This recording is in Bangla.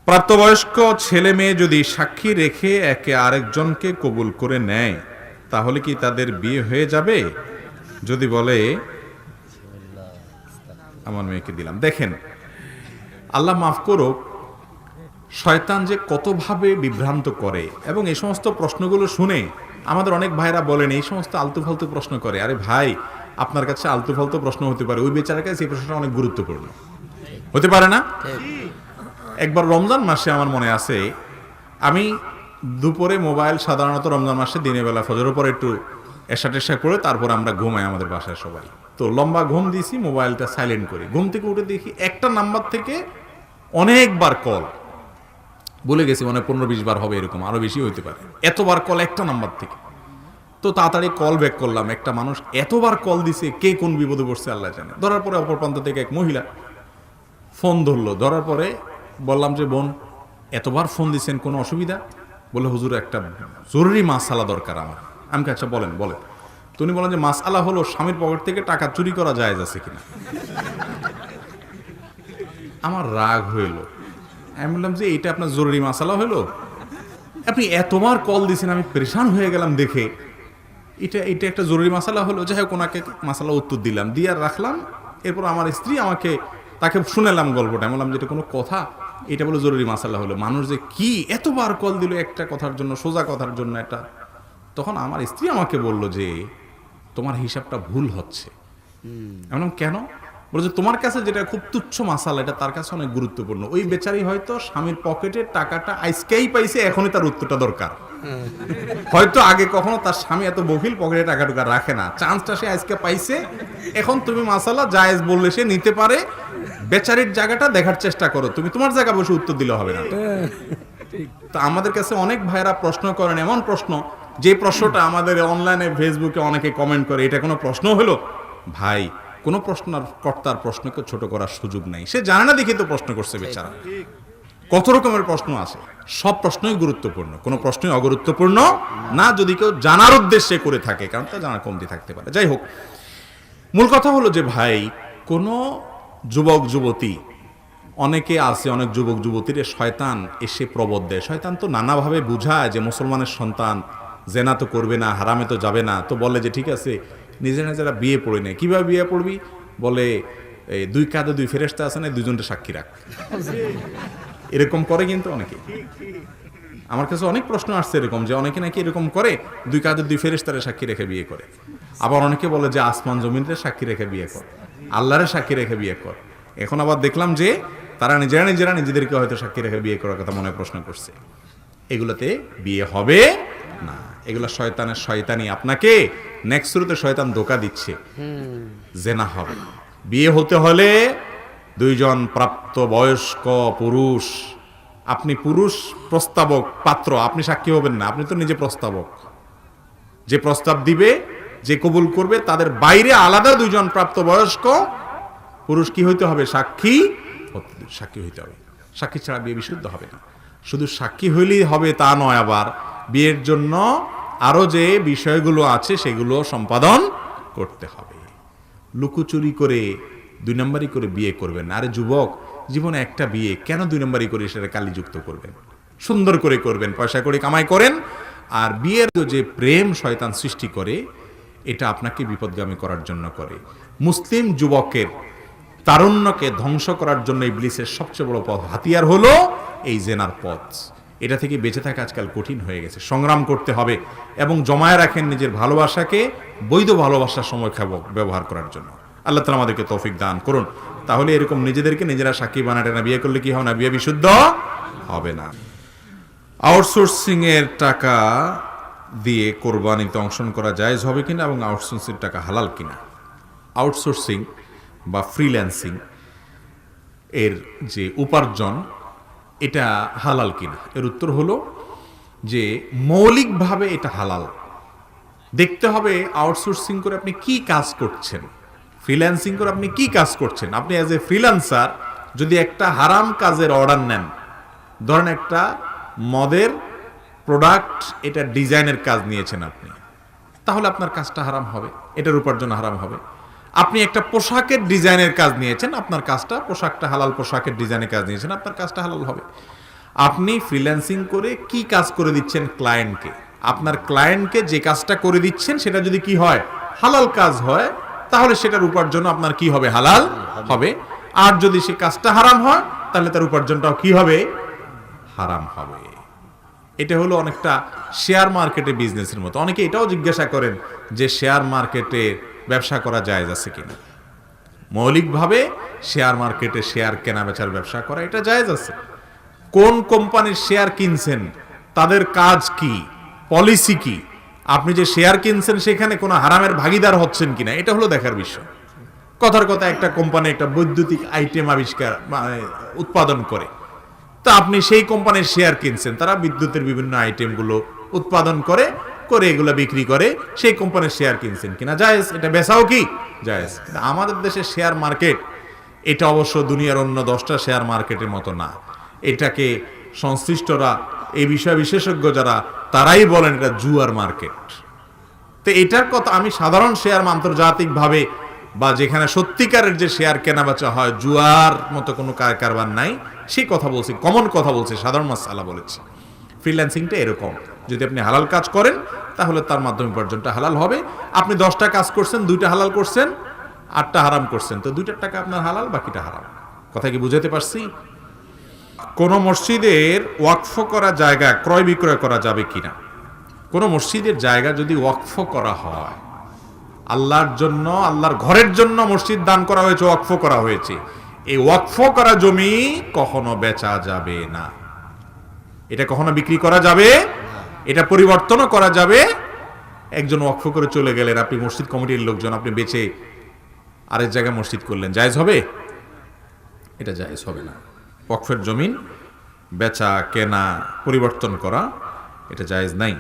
প্রাপ্তবয়স্ক ছেলে মেয়ে যদি সাক্ষী রেখে একে আরেকজনকে কবুল করে নেয় তাহলে কি তাদের বিয়ে হয়ে যাবে? যদি বলে আমার মেয়েকে দিলাম। দেখেন, আল্লাহ মাফ করুক, শয়তান যে কতভাবে বিভ্রান্ত করে, এবং এই সমস্ত প্রশ্নগুলো শুনে আমাদের অনেক ভাইরা বলেন এই সমস্ত আলতু ফালতু প্রশ্ন করে। আরে ভাই, আপনার কাছে আলতু ফালতু প্রশ্ন হতে পারে, ওই বেচারার কাছে এই প্রশ্নটা অনেক গুরুত্বপূর্ণ হতে পারে না? একবার রমজান মাসে আমার মনে আছে, আমি দুপুরে মোবাইল, সাধারণত রমজান মাসে দিনের বেলা ফজরের পর একটু এশা টেশা করে তারপর আমরা ঘুমাই আমাদের বাসায় সবাই। তো লম্বা ঘুম দিয়েছি, মোবাইলটা সাইলেন্ট করি। ঘুম থেকে উঠে দেখি একটা নাম্বার থেকে অনেকবার কল, বলে গেছি মানে 15-20 বার হবে, এরকম আরো বেশি হইতে পারে। এতবার কল একটা নাম্বার থেকে। তো তাড়াতাড়ি কল ব্যাক করলাম। একটা মানুষ এতবার কল দিছে, কে কোন বিপদে পড়ছে আল্লাহ জানে। ধরার পরে অপর প্রান্ত থেকে এক মহিলা ফোন ধরলো। ধরার পরে বললাম যে বোন, এতবার ফোন দিচ্ছেন, কোনো অসুবিধা? বলে হুজুর একটা জরুরি মাসআলা দরকার আমার। আমি আচ্ছা বলেন বলেন। তো উনি বলেন যে মাসআলা হলো স্বামীর পকেট থেকে টাকা চুরি করা জায়েজ আছে কিনা। আমার রাগ হইল। আমি বললাম যে এইটা আপনার জরুরি মাসআলা হইলো? আপনি এতবার কল দিয়েছেন, আমি পরেশান হয়ে গেলাম দেখে। এটা একটা জরুরি মাসআলা হলো? যাই হোক, ওনাকে মাসআলা উত্তর দিলাম, দিয়ে আর রাখলাম। এরপর আমার স্ত্রী তাকে শুনেলাম গল্পটা। বললাম যে এটা কোনো কথা? এটা বলে জরুরি মাসআলা হলো। মানুষ যে কি এতবার কল দিল একটা কথার জন্য, সোজা কথার জন্য একটা। তখন আমার স্ত্রী আমাকে বলল যে তোমার হিসাবটা ভুল হচ্ছে। আমি বললাম কেন? বলছে তোমার কাছে যেটা খুব তুচ্ছ মাসালা, এটা তার কাছে অনেক গুরুত্বপূর্ণ। ওই বেচারি হয়তো স্বামীর পকেটের টাকাটা আজকেই পাইছে, এখনই তার উত্তরটা দরকার। হয়তো আগে কখনো তার স্বামী এত বকিল পকেটে টাকা টুকা রাখে না, চান্সটা সে আজকে পাইছে। এখন তুমি মাসালা জায়েজ বললে সে নিতে পারে। বেচারির জায়গাটা দেখার চেষ্টা করো, তুমি তোমার জায়গা বসে উত্তর দিলে হবে না। তো আমাদের কাছে অনেক ভাইরা প্রশ্ন করেন, এমন প্রশ্ন যে প্রশ্নটা আমাদের অনলাইনে ফেসবুকে অনেকে কমেন্ট করে, এটা কোনো প্রশ্ন হলো? ভাই, কোনো কর্তার প্রশ্নকে ছোট করার সুযোগ নাই। সে জানে না দেখে তো প্রশ্ন করছে বেচারা। কত রকমের প্রশ্ন আছে, সব প্রশ্নই গুরুত্বপূর্ণ, কোনো প্রশ্নই অগুরুত্বপূর্ণ না যদি কেউ জানার উদ্দেশ্যে করে থাকে, কারণ তা জানার কমতি থাকতে পারে। যাই হোক, মূল কথা হলো যে ভাই, কোনো যুবক যুবতী, অনেকে আছে, অনেক যুবক যুবতীর শয়তান এসে প্রবোধ দেয়। শয়তান তো নানাভাবে বুঝায় যে মুসলমানের সন্তান জেনা তো করবে না, হারামে তো যাবে না। তো বলে যে ঠিক আছে, নিজেরা বিয়ে পড়ে নেয়। কিভাবে বিয়ে পড়বি? বলে এই 2 কাঁধে 2 ফেরেশতা আছে না, 2জনকে সাক্ষী রাখ। এরকম করে কিন্তু অনেকে। আমার কাছে অনেক প্রশ্ন আসছে এরকম, যে অনেকে নাকি এরকম করে, 2 কাঁধে 2 ফেরেশতারে সাক্ষী রেখে বিয়ে করে। আবার অনেকে বলে যে আসমান জমিনের সাক্ষী রেখে বিয়ে কর, আল্লাহরে সাক্ষী রেখে বিয়ে কর। এখন আবার দেখলাম যে তারা নিজেরা নিজেদেরকে হয়তো সাক্ষী রেখে বিয়ে করার কথা মনে প্রশ্ন করছে। এগুলোতে বিয়ে হবে না, এগুলো শয়তানের শয়তানি। আপনাকে নেক্সট শুরুতে শয়তান ধোঁকা দিচ্ছে, জেনা হবে। বিয়ে হতে হলে 2 জন প্রাপ্ত বয়স্ক পুরুষ, আপনি পুরুষ প্রস্তাবক পাত্র, আপনি সাক্ষী হবেন না, আপনি তো নিজে প্রস্তাবক। যে প্রস্তাব দিবে, যে কবুল করবে, তাদের বাইরে আলাদা 2 জন প্রাপ্ত বয়স্ক পুরুষ কি হইতে হবে? সাক্ষী হইতে হবে। সাক্ষী ছাড়া বিয়ে বিশুদ্ধ হবে না। শুধু সাক্ষী হইলেই হবে তা নয়, আবার বিয়ের জন্য আরো যে বিষয়গুলো আছে সেগুলো সম্পাদন করতে হবে। লুকোচুরি করে 2 নম্বরই করে বিয়ে করবেন। আরে যুবক, জীবনে একটা বিয়ে, কেন 2 নম্বরই করে সেটা কালিযুক্ত করবেন? সুন্দর করে করবেন, পয়সা করে কামাই করেন। আর বিয়ের যে প্রেম শয়তান সৃষ্টি করে, এটা আপনাকে বিপদগামী করার জন্য করে। মুসলিম যুবকের তারুণ্যকে ধ্বংস করার জন্য ইবলিসের সবচেয়ে বড় পথ, হাতিয়ার হলো এই জেনার পথ। এটা থেকে বেঁচে থাকা আজকাল কঠিন হয়ে গেছে, সংগ্রাম করতে হবে এবং জমায়ে রাখেন নিজের ভালোবাসাকে বৈধ ভালোবাসার সময় ব্যবহার করার জন্য। আল্লাহ তাআলা আমাদেরকে তৌফিক দান করুন। তাহলে এরকম নিজেদেরকে নিজেরা সাক্ষী বানাতে না বিয়ে করলে কি হবে না? বিয়ে বিশুদ্ধ হবে না। আউটসোর্সিং এর টাকা দিয়ে কোরবানিতে অংশগ্রহণ করা জায়েজ হবে কিনা এবং আউটসোর্সিং এর টাকা হালাল কিনা? আউটসোর্সিং বা ফ্রিল্যান্সিং এর যে উপার্জন, এটা হালাল কিনা? এর উত্তর হলো যে মৌলিকভাবে এটা হালাল। দেখতে হবে আউটসোর্সিং করে আপনি কি কাজ করছেন, ফ্রিল্যান্সিং করে আপনি কি কাজ করছেন। আপনি অ্যাজ এ ফ্রিল্যান্সার যদি একটা হারাম কাজের অর্ডার নেন, ধরেন একটা মদের প্রোডাক্ট, এটা ডিজাইনের কাজ নিয়েছেন আপনি, তাহলে আপনার কাজটা হারাম হবে, এটার উপার্জন হারাম হবে। আপনি একটা পোশাকের ডিজাইনের কাজ নিয়েছেন, আপনার কাজটা, পোশাকটা হালাল পোশাকের ডিজাইনের কাজ নিয়েছেন, আপনার কাজটা হালাল হবে। আপনি ফ্রিল্যান্সিং করে কি কাজ করে দিচ্ছেন ক্লায়েন্টকে, আপনার ক্লায়েন্টকে যে কাজটা করে দিচ্ছেন সেটা যদি কি হয়, হালাল কাজ হয়, তাহলে সেটার উপার্জন আপনার কি হবে, হালাল হবে। আর যদি সে কাজটা হারাম হয় তাহলে তার উপার্জনটাও কি হবে, হারাম হবে। এটা হলো অনেকটা শেয়ার মার্কেটে বিজনেসের মতো। অনেকে এটাও জিজ্ঞাসা করেন যে শেয়ার মার্কেটে ব্যবসা করা জায়েজ আছে কিনা। মৌলিকভাবে শেয়ার মার্কেটে শেয়ার কেনা বেচার ব্যবসা করা এটা জায়েজ আছে। কোন কোম্পানির শেয়ার কিনছেন, তাদের কাজ কি, পলিসি কি, আপনি যে শেয়ার কিনছেন সেখানে কোনো হারামের ভাগীদার হচ্ছেন কিনা, এটা হলো দেখার বিষয়। কথার কথা একটা কোম্পানি একটা বৈদ্যুতিক আইটেম আবিষ্কার উৎপাদন করে, তা আপনি সেই কোম্পানির শেয়ার কিনছেন, তারা বিদ্যুতের বিভিন্ন আইটেমগুলো উৎপাদন করে করে এগুলো বিক্রি করে, সেই কোম্পানির শেয়ার কিনছেন কিনা জায়েজ, এটা বেচাও কি জায়েজ। কিন্তু আমাদের দেশের শেয়ার মার্কেট এটা অবশ্য দুনিয়ার অন্য 10টা শেয়ার মার্কেটের মতো না। এটাকে সংশ্লিষ্টরা, এই বিষয় বিশেষজ্ঞ যারা, তারাই বলেন এটা জুয়ার মার্কেট। তো এটার কথা আমি সাধারণ শেয়ার আন্তর্জাতিকভাবে বা যেখানে সত্যিকারের যে শেয়ার কেনা বেচা হয়, জুয়ার মতো কোনো কারবার নাই, সেই কথা বলছি, কমন কথা বলছি, সাধারণ মাসালা বলেছি। ফ্রিল্যান্সিংটা এরকম, যদি আপনি হালাল কাজ করেন তাহলে তার মাধ্যমে উপার্জনটা হালাল হবে। আপনি 10টা কাজ করছেন, 2টা হালাল করছেন, 8টা হারাম করছেন, তো 2টার টাকা আপনার হালাল, বাকিটা হারাম। কথা কি বুঝাতে পারছি? কোন মসজিদের ওয়াকফ করা জায়গা ক্রয় বিক্রয় করা যাবে কিনা? কোন মসজিদের জায়গা যদি ওয়াকফ করা হয়, আল্লাহর জন্য, আল্লাহর ঘরের জন্য মসজিদ দান করা হয়েছে, ওয়াকফ করা হয়েছে, এই ওয়াকফ করা জমি কখনো বেচা যাবে না, এটা কখনো বিক্রি করা যাবে, এটা পরিবর্তনও করা যাবে। একজন ওয়াকফ করে চলে গেলেন, আপনি মসজিদ কমিটির লোকজন, আপনি বেচে আরেক জায়গায় মসজিদ করলেন, জায়েজ হবে? এটা জায়েজ হবে না। ওয়াকফের জমিন বেচা কেনা পরিবর্তন করা এটা জায়েজ নাই।